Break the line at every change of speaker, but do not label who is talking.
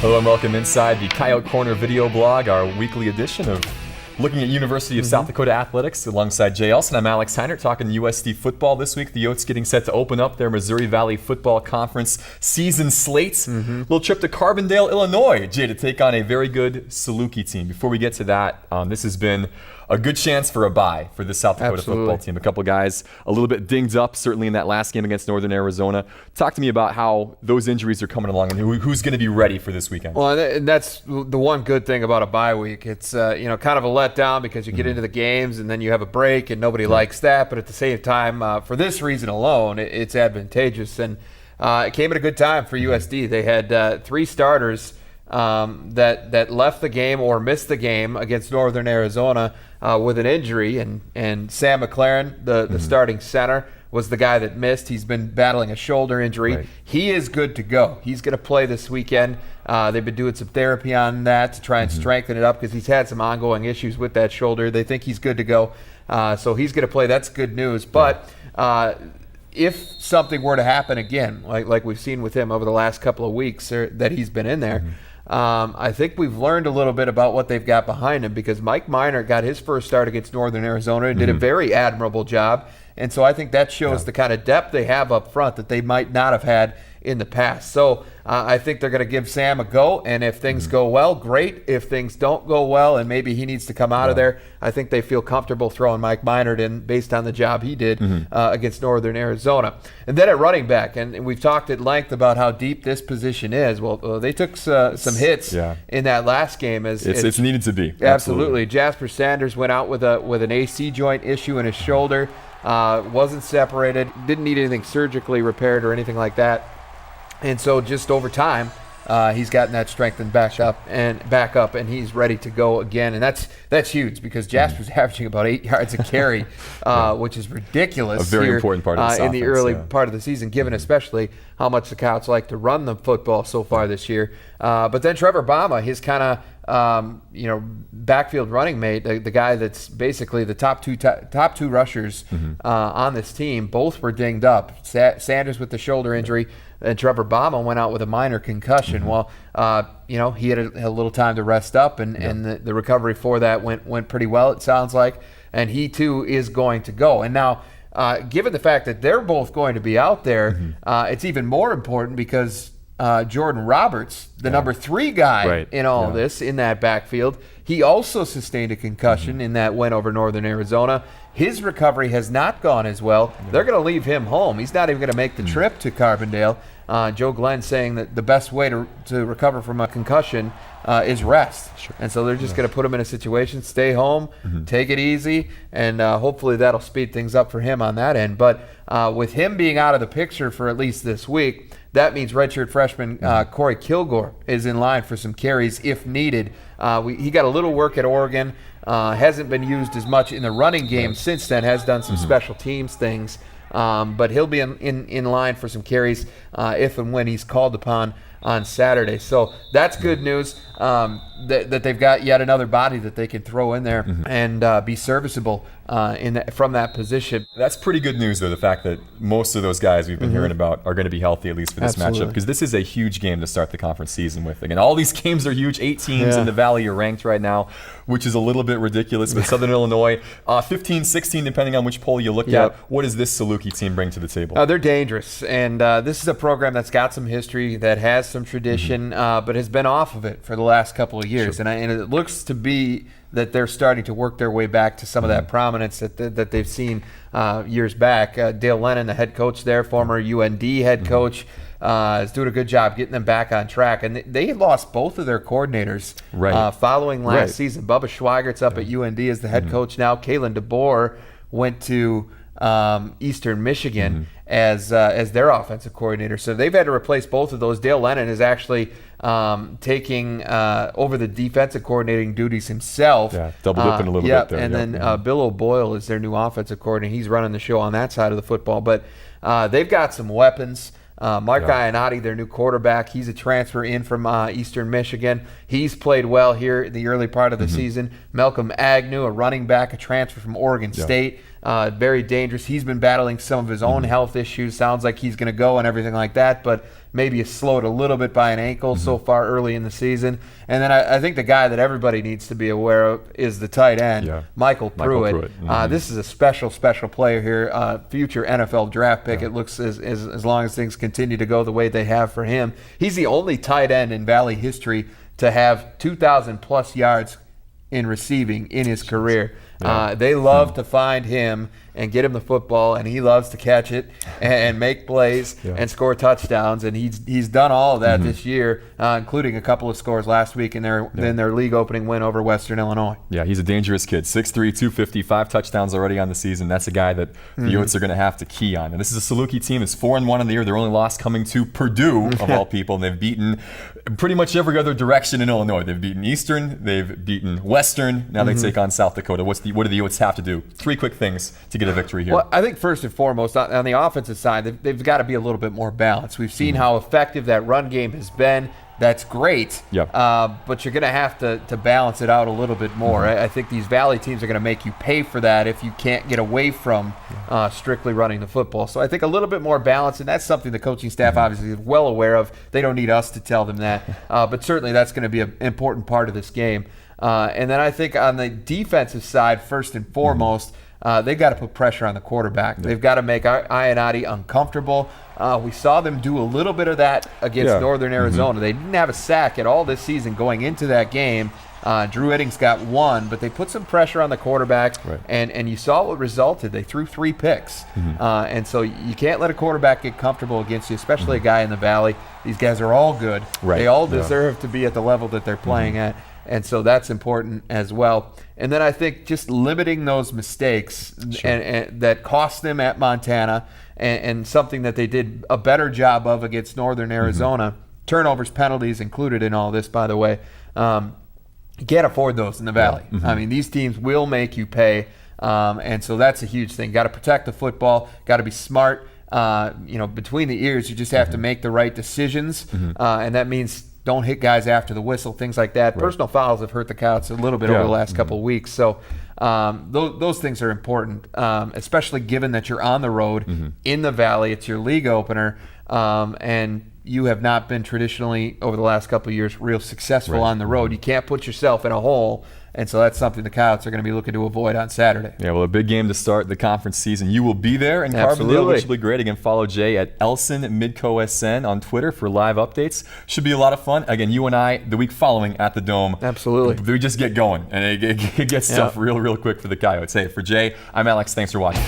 Hello and welcome inside the Coyote Corner video blog, our weekly edition of looking at University of South Dakota athletics alongside Jay Elsen. I'm Alex Heinert talking USD football this week. The Yotes getting set to open up their Missouri Valley Football Conference season slates. Little trip to Carbondale, Illinois, Jay, to take on a very good Saluki team. Before we get to that, this has been a good chance for a bye for the South Dakota football team. A couple guys a little bit dinged up, certainly in that last game against Northern Arizona. Talk to me about how those injuries are coming along and who's going to be ready for this weekend.
Well, and that's the one good thing about a bye week. It's kind of a letdown because you get into the games and then you have a break and nobody likes that. But at the same time, for this reason alone, it's advantageous. And it came at a good time for USD. They had three starters that left the game or missed the game against Northern Arizona with an injury, and Sam McLaren, the starting center, was the guy that missed. He's been battling a shoulder injury.
Right.
He is good to go. He's going to play this weekend. They've been doing some therapy on that to try and strengthen it up because he's had some ongoing issues with that shoulder. They think he's good to go. So he's going to play. That's good news. But if something were to happen again, like we've seen with him over the last couple of weeks that he's been in there, I think we've learned a little bit about what they've got behind him because Mike Heinert got his first start against Northern Arizona and did a very admirable job. And so I think that shows the kind of depth they have up front that they might not have had in the past. So I think they're going to give Sam a go, and if things go well, great. If things don't go well and maybe he needs to come out of there, I think they feel comfortable throwing Mike Heinert in based on the job he did against Northern Arizona. And then at running back, and we've talked at length about how deep this position is. Well, they took some hits in that last game. It's
needed to be.
Absolutely. Jasper Sanders went out with an AC joint issue in his shoulder. Wasn't separated, didn't need anything surgically repaired or anything like that. And so just over time, he's gotten that strengthened back up, and he's ready to go again. And that's huge because Jasper's averaging about 8 yards a carry, which is ridiculous.
A very important part of this
in the early part of the season, given especially how much the Coyotes like to run the football so far this year. But then Trevor Bama, his kind of backfield running mate, the guy that's basically the top two rushers on this team, both were dinged up. Sanders with the shoulder injury, and Trevor Bama went out with a minor concussion. Well, he had a little time to rest up, and the recovery for that went pretty well, it sounds like, and he too is going to go. And now, given the fact that they're both going to be out there, it's even more important because Jordan Roberts, the number 3 guy in all of this, in that backfield, he also sustained a concussion in that win over Northern Arizona. His recovery has not gone as well. They're going to leave him home. He's not even going to make the trip to Carbondale. Joe Glenn saying that the best way to recover from a concussion is rest. And so they're just going to put him in a situation, stay home, take it easy, and hopefully that'll speed things up for him on that end. But with him being out of the picture for at least this week, that means redshirt freshman Corey Kilgore is in line for some carries if needed. He got a little work at Oregon, hasn't been used as much in the running game since then, has done some special teams things, but he'll be in line for some carries if and when he's called upon on Saturday. So that's good news that they've got yet another body that they can throw in there and be serviceable from that position.
That's pretty good news, though, the fact that most of those guys we've been hearing about are going to be healthy, at least for this matchup, because this is a huge game to start the conference season with. Again, all these games are huge. 8 teams in the Valley are ranked right now, which is a little bit ridiculous. But Southern Illinois, 15, 16, depending on which poll you look at. What does this Saluki team bring to the table?
They're dangerous, and this is a program that's got some history, that has some tradition, but has been off of it for the last couple of years. And it looks to be that they're starting to work their way back to some of that prominence that they've seen years back. Dale Lennon, the head coach there, former UND head coach, is doing a good job getting them back on track. And they lost both of their coordinators following last season. Bubba Schweigert's up at UND as the head coach now. Kalen DeBoer went to Eastern Michigan as their offensive coordinator. So they've had to replace both of those. Dale Lennon is actually taking over the defensive coordinating duties himself.
Double dipping a little bit there.
And then Bill O'Boyle is their new offensive coordinator. He's running the show on that side of the football. But they've got some weapons. Mark Ionati, their new quarterback, he's a transfer in from Eastern Michigan. He's played well here in the early part of the season. Malcolm Agnew, a running back, a transfer from Oregon State. very dangerous. He's been battling some of his own health issues. Sounds like he's going to go and everything like that, but maybe is slowed a little bit by an ankle so far early in the season. And then I think the guy that everybody needs to be aware of is the tight end, Michael Pruitt. This is a special player here, future NFL draft pick. It looks as long as things continue to go the way they have for him. He's the only tight end in Valley history to have 2,000-plus yards in receiving in his career. They love to find him and get him the football, and he loves to catch it and make plays and score touchdowns, and he's done all of that this year, including a couple of scores last week in their league opening win over Western Illinois.
Yeah, he's a dangerous kid. 6'3", 250, 5 touchdowns already on the season. That's a guy that the Yotes are going to have to key on. And this is a Saluki team that's 4-1 in the year. Their only loss coming to Purdue, of all people, and they've beaten pretty much every other direction in Illinois. They've beaten Eastern, they've beaten Western, now they take on South Dakota. What do the Yotes have to do? 3 quick things to get a victory here.
Well, I think first and foremost, on the offensive side, they've got to be a little bit more balanced. We've seen how effective that run game has been. That's great, but you're going to have to balance it out a little bit more. I think these Valley teams are going to make you pay for that if you can't get away from strictly running the football. So I think a little bit more balance, and that's something the coaching staff obviously is well aware of. They don't need us to tell them that, but certainly that's going to be an important part of this game. And then I think on the defensive side, first and foremost, they've got to put pressure on the quarterback. They've got to make Heinert uncomfortable. We saw them do a little bit of that against Northern Arizona. They didn't have a sack at all this season going into that game. Drew Eddings got 1, but they put some pressure on the quarterback, and you saw what resulted. They threw 3 picks. And so you can't let a quarterback get comfortable against you, especially a guy in the Valley. These guys are all good. They all deserve to be at the level that they're playing at. And so that's important as well. And then I think just limiting those mistakes and that cost them at Montana, and something that they did a better job of against Northern Arizona. Turnovers, penalties included in all this, by the way. You can't afford those in the Valley. I mean, these teams will make you pay, and so that's a huge thing. Got to protect the football. Got to be smart. Between the ears, you just have to make the right decisions, and that means don't hit guys after the whistle, things like that. Personal fouls have hurt the Coyotes a little bit over the last couple of weeks. So those things are important, especially given that you're on the road in the Valley. It's your league opener, and you have not been traditionally, over the last couple of years, real successful on the road. You can't put yourself in a hole. And so that's something the Coyotes are going to be looking to avoid on Saturday.
Yeah, well, a big game to start the conference season. You will be there in Carbondale, which will be great. Again, follow Jay at Elsen MidcoSN on Twitter for live updates. Should be a lot of fun. Again, you and I, the week following at the Dome.
Absolutely.
We just get going, and it gets stuff real quick for the Coyotes. Hey, for Jay, I'm Alex. Thanks for watching.